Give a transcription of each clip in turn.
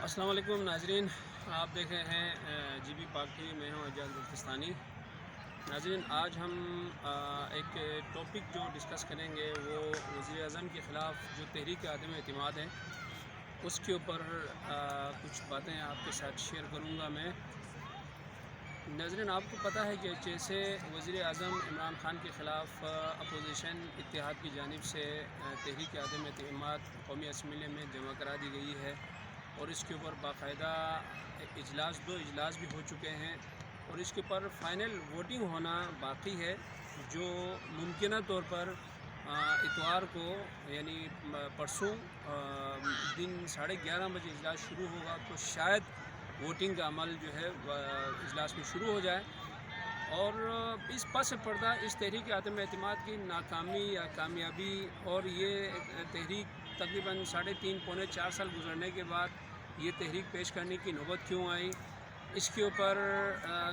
السلام علیکم ناظرین، آپ دیکھ رہے ہیں جی بی پاک ٹی وی. میں ہوں اعجاز بلتستانی. ناظرین، آج ہم ایک ٹاپک جو ڈسکس کریں گے وہ وزیر اعظم کے خلاف جو تحریک عدم اعتماد ہے اس کے اوپر کچھ باتیں آپ کے ساتھ شیئر کروں گا میں. ناظرین، آپ کو پتہ ہے کہ جیسے وزیر اعظم عمران خان کے خلاف اپوزیشن اتحاد کی جانب سے تحریک عدم اعتماد قومی اسمبلی میں جمع کرا دی گئی ہے اور اس کے اوپر باقاعدہ دو اجلاس بھی ہو چکے ہیں اور اس کے اوپر فائنل ووٹنگ ہونا باقی ہے، جو ممکنہ طور پر اتوار کو یعنی پرسوں دن 11:30 بجے اجلاس شروع ہوگا تو شاید ووٹنگ کا عمل جو ہے اجلاس میں شروع ہو جائے. اور اس پس پردہ اس تحریک عدم اعتماد کی ناکامی یا کامیابی اور یہ تحریک تقریباً 3.5 پونے 4 سال گزرنے کے بعد یہ تحریک پیش کرنے کی نوبت کیوں آئی، اس کے اوپر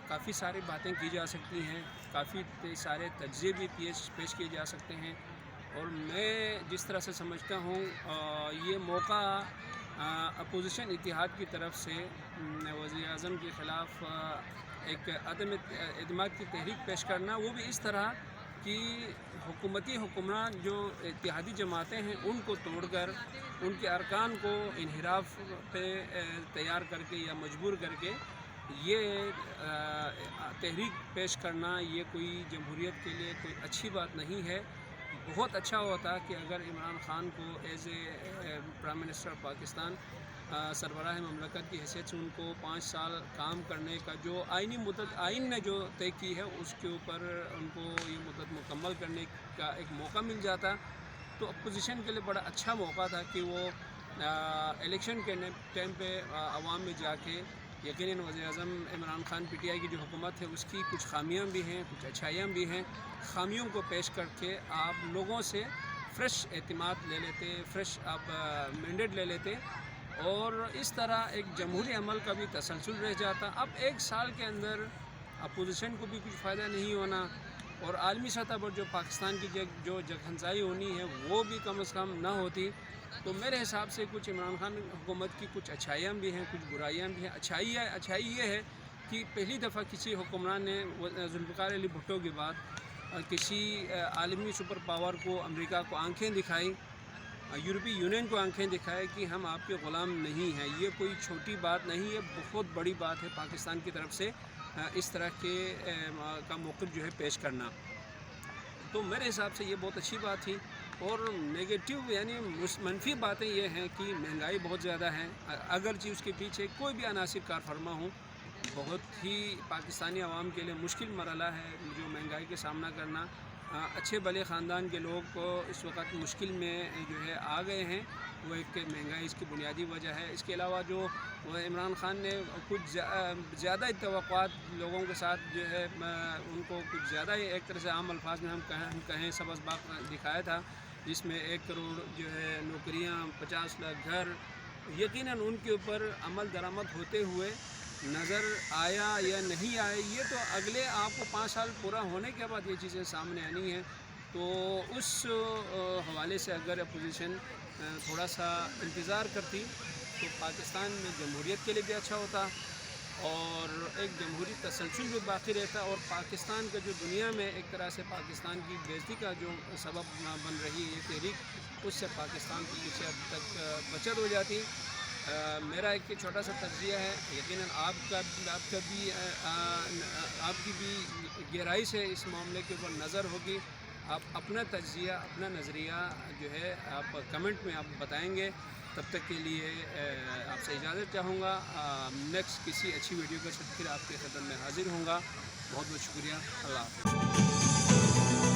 کافی ساری باتیں کی جا سکتی ہیں، کافی سارے تجزیے بھی پیش کیے جا سکتے ہیں. اور میں جس طرح سے سمجھتا ہوں یہ موقع اپوزیشن اتحاد کی طرف سے وزیر اعظم کے خلاف ایک عدم اعتماد کی تحریک پیش کرنا، وہ بھی اس طرح کہ حکومتی حکمران جو اتحادی جماعتیں ہیں ان کو توڑ کر ان کے ارکان کو انحراف پہ تیار کر کے یا مجبور کر کے یہ تحریک پیش کرنا، یہ کوئی جمہوریت کے لیے کوئی اچھی بات نہیں ہے. بہت اچھا ہوتا کہ اگر عمران خان کو as a prime minister of Pakistan سربراہ مملکت کی حیثیت سے ان کو 5 سال کام کرنے کا جو آئینی مدت آئین نے جو طے کی ہے اس کے اوپر ان کو یہ مدت مکمل کرنے کا ایک موقع مل جاتا تو اپوزیشن کے لیے بڑا اچھا موقع تھا کہ وہ الیکشن کے ٹائم پہ عوام میں جا کے یقیناً وزیر اعظم Imran Khan P T I کی جو حکومت ہے اس کی کچھ خامیاں بھی ہیں، کچھ اچھائیاں بھی ہیں، خامیوں کو پیش کر کے آپ لوگوں سے فریش اعتماد لے لیتے، فریش آپ مینڈیٹ لے لیتے اور اس طرح ایک جمہوری عمل کا بھی تسلسل رہ جاتا. اب 1 سال کے اندر اپوزیشن کو بھی کچھ فائدہ نہیں ہونا اور عالمی سطح پر جو پاکستان کی جو جگہنسائی ہونی ہے وہ بھی کم از کم نہ ہوتی. تو میرے حساب سے کچھ عمران خان حکومت کی کچھ اچھائیاں بھی ہیں، کچھ برائیاں بھی ہیں. اچھائی یہ ہے کہ پہلی دفعہ کسی حکمران نے ذوالفقار علی بھٹو کے بعد کسی عالمی سپر پاور کو، امریکہ کو آنکھیں دکھائی، یورپی یونین کو آنکھیں دکھائے کہ ہم آپ کے غلام نہیں ہیں. یہ کوئی چھوٹی بات نہیں ہے، بہت بڑی بات ہے پاکستان کی طرف سے اس طرح کے کا موقف جو ہے پیش کرنا. تو میرے حساب سے یہ بہت اچھی بات تھی. اور نیگیٹو یعنی منفی باتیں یہ ہیں کہ مہنگائی بہت زیادہ ہے، اگرچہ اس کے پیچھے کوئی بھی عناصر کار فرما ہوں، بہت ہی پاکستانی عوام کے لیے مشکل مرحلہ ہے جو مہنگائی کا سامنا کرنا. اچھے بھلے خاندان کے لوگ کو اس وقت مشکل میں جو ہے آ گئے ہیں، وہ ایک مہنگائی اس کی بنیادی وجہ ہے. اس کے علاوہ جو عمران خان نے کچھ زیادہ توقعات لوگوں کے ساتھ جو ہے ان کو کچھ زیادہ ہی ایک طرح سے عام الفاظ میں ہم کہیں سبز باغ دکھایا تھا، جس میں 1 کروڑ جو ہے نوکریاں، 50 لاکھ گھر، یقیناً ان کے اوپر عمل درآمد ہوتے ہوئے نظر آیا یا نہیں آئے یہ تو اگلے آپ کو 5 سال پورا ہونے کے بعد یہ چیزیں سامنے آنی ہیں. تو اس حوالے سے اگر اپوزیشن تھوڑا سا انتظار کرتی تو پاکستان میں جمہوریت کے لیے بھی اچھا ہوتا اور ایک جمہوری تسلسل بھی باقی رہتا اور پاکستان کا جو دنیا میں ایک طرح سے پاکستان کی بےعزتی کا جو سبب بن رہی ہے یہ تحریک، اس سے پاکستان کی کسی حد تک بچت ہو جاتی. میرا ایک چھوٹا سا تجزیہ ہے، یقیناً آپ کی بھی گہرائی سے اس معاملے کے اوپر نظر ہوگی. آپ اپنا تجزیہ، اپنا نظریہ جو ہے آپ کمنٹ میں آپ بتائیں گے. تب تک کے لیے آپ سے اجازت چاہوں گا. نیکسٹ کسی اچھی ویڈیو کے ساتھ پھر آپ کے خدمت میں حاضر ہوں گا. بہت بہت شکریہ. اللہ حافظ.